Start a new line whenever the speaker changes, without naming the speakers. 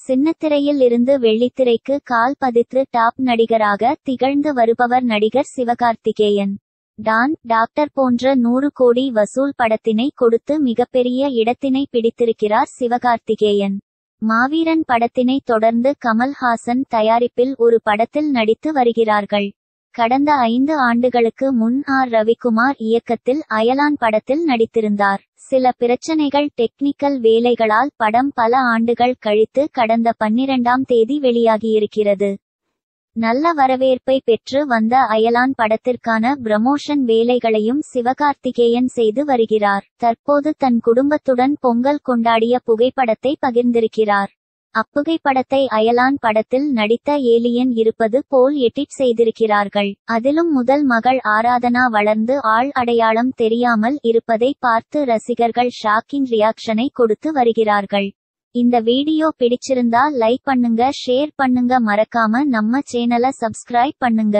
சின்னத்திரையில் இருந்து வெள்ளித்திரைக்கு கால் பதித்து டாப் நடிகராக திகழ்ந்து வருபவர் நடிகர் சிவகார்த்திகேயன். டாக்டர் போன்ற 100 கோடி வசூல் படத்தினை கொடுத்து மிகப்பெரிய இடத்தினை பிடித்திருக்கிறார் சிவகார்த்திகேயன். மாவீரன் படத்தினை தொடர்ந்து கமல்ஹாசன் தயாரிப்பில் ஒரு படத்தில் நடித்து வருகிறார்கள். கடந்த 5 ஆண்டுகளுக்கு முன் ரவிக்குமார் இயக்கத்தில் அயலான் படத்தில் நடித்திருந்தார். சில பிரச்சனைகள் டெக்னிக்கல் வேலைகளால் படம் பல ஆண்டுகள் கழித்து கடந்த 12ஆம் தேதி வெளியாகியிருக்கிறது. நல்ல வரவேற்பை பெற்று வந்த அயலான் படத்திற்கான ப்ரமோஷன் வேலைகளையும் சிவகார்த்திகேயன் செய்து வருகிறார். தற்போது தன் குடும்பத்துடன் பொங்கல் கொண்டாடிய புகைப்படத்தை பகிர்ந்திருக்கிறார். அப்புகைப்படத்தை அயலான் படத்தில் நடித்த ஏலியன் இருப்பது போல் எடிட் செய்திருக்கிறார்கள். அதிலும் முதல் மகள் ஆராதனா வளர்ந்து ஆள் அடையாளம் தெரியாமல் இருப்பதை பார்த்து ரசிகர்கள் ஷாக்கிங் ரியாக்ஷனை கொடுத்து வருகிறார்கள். இந்த வீடியோ பிடிச்சிருந்தா லைக் பண்ணுங்க, ஷேர் பண்ணுங்க, மறக்காம நம்ம சேனலை சப்ஸ்கிரைப் பண்ணுங்க.